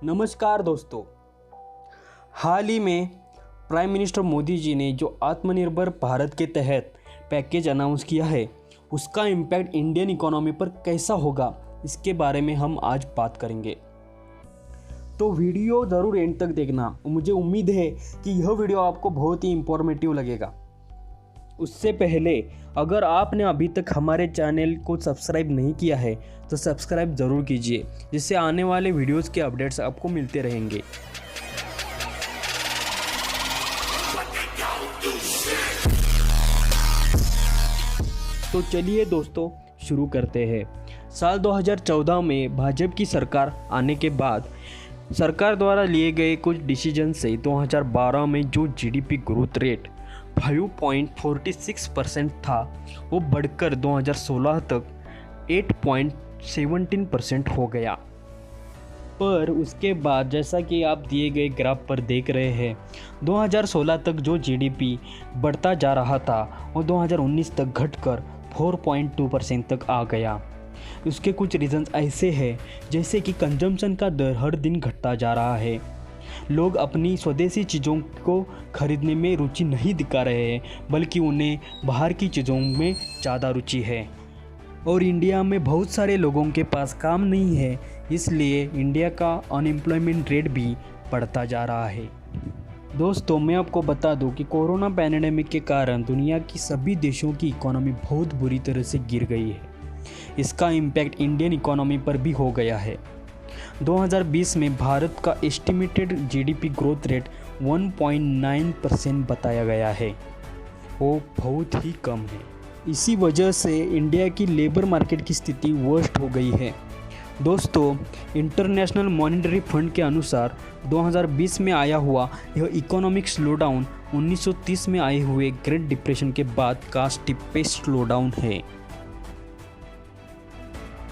नमस्कार दोस्तों। हाल ही में प्राइम मिनिस्टर मोदी जी ने जो आत्मनिर्भर भारत के तहत पैकेज अनाउंस किया है, उसका इम्पैक्ट इंडियन इकोनॉमी पर कैसा होगा, इसके बारे में हम आज बात करेंगे। तो वीडियो ज़रूर एंड तक देखना। मुझे उम्मीद है कि यह वीडियो आपको बहुत ही इंफॉर्मेटिव लगेगा। उससे पहले अगर आपने अभी तक हमारे चैनल को सब्सक्राइब नहीं किया है तो सब्सक्राइब ज़रूर कीजिए, जिससे आने वाले वीडियोस के अपडेट्स आपको मिलते रहेंगे। तो चलिए दोस्तों शुरू करते हैं। साल 2014 में भाजपा की सरकार आने के बाद सरकार द्वारा लिए गए कुछ डिसीजन से 2012 में जो जीडीपी ग्रोथ रेट 5.46% था, वो बढ़कर 2016 तक 8.17% हो गया। पर उसके बाद जैसा कि आप दिए गए ग्राफ पर देख रहे हैं, 2016 तक जो जीडीपी बढ़ता जा रहा था वो 2019 तक घटकर 4.2% तक आ गया। उसके कुछ रीजंस ऐसे हैं, जैसे कि कंजम्पशन का दर हर दिन घटता जा रहा है। लोग अपनी स्वदेशी चीज़ों को खरीदने में रुचि नहीं दिखा रहे हैं, बल्कि उन्हें बाहर की चीज़ों में ज़्यादा रुचि है। और इंडिया में बहुत सारे लोगों के पास काम नहीं है, इसलिए इंडिया का अनएम्प्लॉयमेंट रेट भी बढ़ता जा रहा है। दोस्तों, मैं आपको बता दूं कि कोरोना पैंडेमिक के कारण दुनिया की सभी देशों की इकोनॉमी बहुत बुरी तरह से गिर गई है। इसका इम्पैक्ट इंडियन इकोनॉमी पर भी हो गया है। 2020 में भारत का एस्टिमेटेड जीडीपी ग्रोथ रेट 1.9% बताया गया है, वो बहुत ही कम है। इसी वजह से इंडिया की लेबर मार्केट की स्थिति वर्स्ट हो गई है। दोस्तों, इंटरनेशनल मॉनेटरी फंड के अनुसार 2020 में आया हुआ यह इकोनॉमिक स्लोडाउन 1930 में आए हुए ग्रेट डिप्रेशन के बाद का स्टीपेस्ट स्लोडाउन है।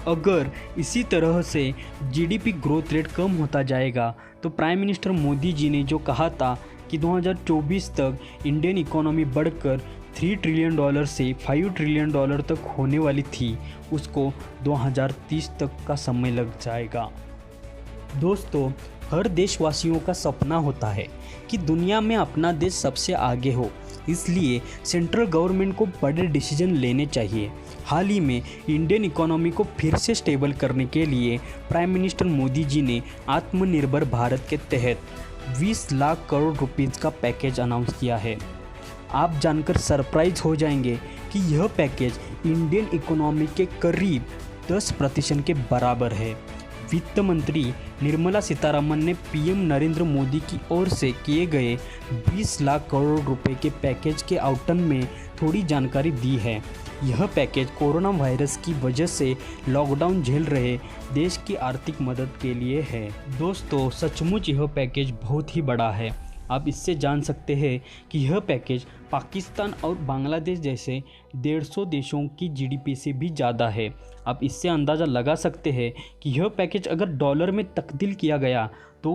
अगर इसी तरह से जीडीपी ग्रोथ रेट कम होता जाएगा तो प्राइम मिनिस्टर मोदी जी ने जो कहा था कि 2024 तक इंडियन इकोनॉमी बढ़कर $3 ट्रिलियन से $5 ट्रिलियन तक होने वाली थी, उसको 2030 तक का समय लग जाएगा। दोस्तों, हर देशवासियों का सपना होता है कि दुनिया में अपना देश सबसे आगे हो, इसलिए सेंट्रल गवर्नमेंट को बड़े डिसीजन लेने चाहिए। हाल ही में इंडियन इकोनॉमी को फिर से स्टेबल करने के लिए प्राइम मिनिस्टर मोदी जी ने आत्मनिर्भर भारत के तहत 20 लाख करोड़ रुपीस का पैकेज अनाउंस किया है। आप जानकर सरप्राइज हो जाएंगे कि यह पैकेज इंडियन इकोनॉमी के करीब 10% के बराबर है। वित्त मंत्री निर्मला सीतारमण ने पीएम नरेंद्र मोदी की ओर से किए गए 20 लाख करोड़ रुपए के पैकेज के आउटकम में थोड़ी जानकारी दी है। यह पैकेज कोरोना वायरस की वजह से लॉकडाउन झेल रहे देश की आर्थिक मदद के लिए है। दोस्तों, सचमुच यह पैकेज बहुत ही बड़ा है। आप इससे जान सकते हैं कि यह पैकेज पाकिस्तान और बांग्लादेश जैसे 150 देशों की जीडीपी से भी ज़्यादा है। आप इससे अंदाज़ा लगा सकते हैं कि यह पैकेज अगर डॉलर में तब्दील किया गया तो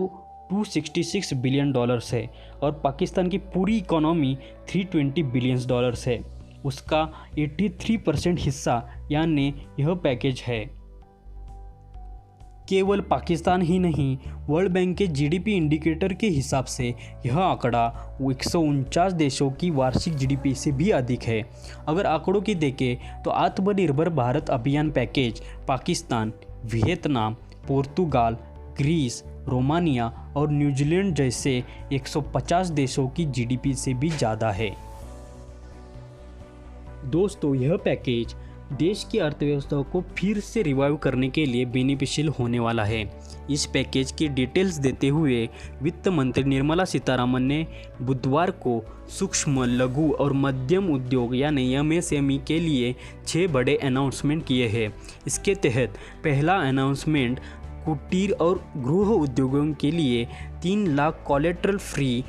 $266 बिलियन है और पाकिस्तान की पूरी इकोनॉमी $320 बिलियन है। उसका 83% हिस्सा यानी यह पैकेज है। केवल पाकिस्तान ही नहीं, वर्ल्ड बैंक के जीडीपी इंडिकेटर के हिसाब से यह आंकड़ा 149 देशों की वार्षिक जीडीपी से भी अधिक है। अगर आंकड़ों की देखें तो आत्मनिर्भर भारत अभियान पैकेज पाकिस्तान, वियतनाम, पुर्तगाल, ग्रीस, रोमानिया और न्यूजीलैंड जैसे 150 देशों की जीडीपी से भी ज़्यादा है। दोस्तों, यह पैकेज देश की अर्थव्यवस्था को फिर से रिवाइव करने के लिए बेनिफिशियल होने वाला है। इस पैकेज की डिटेल्स देते हुए वित्त मंत्री निर्मला सीतारमण ने बुधवार को सूक्ष्म, लघु और मध्यम उद्योग यानी एमएसएमई के लिए 6 बड़े अनाउंसमेंट किए हैं। इसके तहत पहला अनाउंसमेंट कुटीर और गृह उद्योगों के लिए 3 lakh collateral free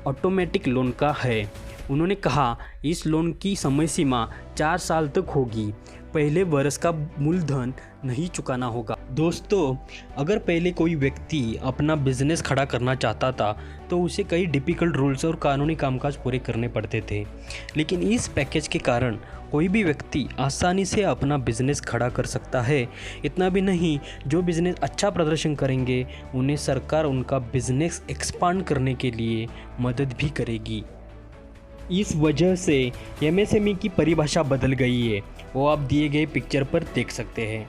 automatic loan का है। उन्होंने कहा, इस लोन की समय सीमा 4 साल तक होगी। पहले वर्ष का मूलधन नहीं चुकाना होगा। दोस्तों, अगर पहले कोई व्यक्ति अपना बिजनेस खड़ा करना चाहता था तो उसे कई डिफिकल्ट रूल्स और कानूनी कामकाज पूरे करने पड़ते थे, लेकिन इस पैकेज के कारण कोई भी व्यक्ति आसानी से अपना बिजनेस खड़ा कर सकता है। इतना भी नहीं, जो बिजनेस अच्छा प्रदर्शन करेंगे उन्हें सरकार उनका बिजनेस एक्सपांड करने के लिए मदद भी करेगी। इस वजह से एमएसएमई की परिभाषा बदल गई है, वो आप दिए गए पिक्चर पर देख सकते हैं।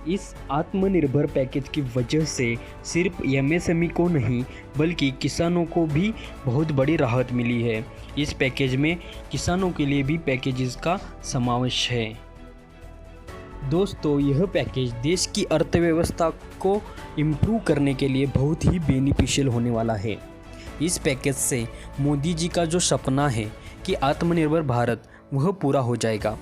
इस आत्मनिर्भर पैकेज की वजह से सिर्फ एमएसएमई को नहीं बल्कि किसानों को भी बहुत बड़ी राहत मिली है। इस पैकेज में किसानों के लिए भी पैकेजेस का समावेश है। दोस्तों, यह पैकेज देश की अर्थव्यवस्था को इम्प्रूव करने के लिए बहुत ही बेनिफिशियल होने वाला है। इस पैकेज से मोदी जी का जो सपना है कि आत्मनिर्भर भारत, वह पूरा हो जाएगा।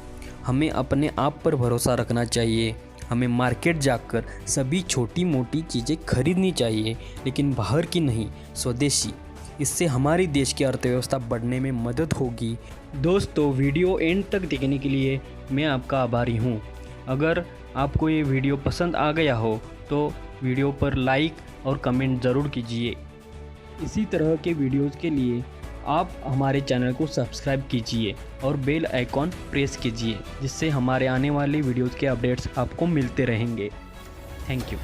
हमें अपने आप पर भरोसा रखना चाहिए। हमें मार्केट जाकर सभी छोटी मोटी चीज़ें खरीदनी चाहिए, लेकिन बाहर की नहीं, स्वदेशी। इससे हमारे देश की अर्थव्यवस्था बढ़ने में मदद होगी। दोस्तों, वीडियो एंड तक देखने के लिए मैं आपका आभारी हूँ। अगर आपको ये वीडियो पसंद आ गया हो तो वीडियो पर लाइक और कमेंट ज़रूर कीजिए। इसी तरह के वीडियोस के लिए आप हमारे चैनल को सब्सक्राइब कीजिए और बेल आइकॉन प्रेस कीजिए, जिससे हमारे आने वाले वीडियोस के अपडेट्स आपको मिलते रहेंगे। Thank you.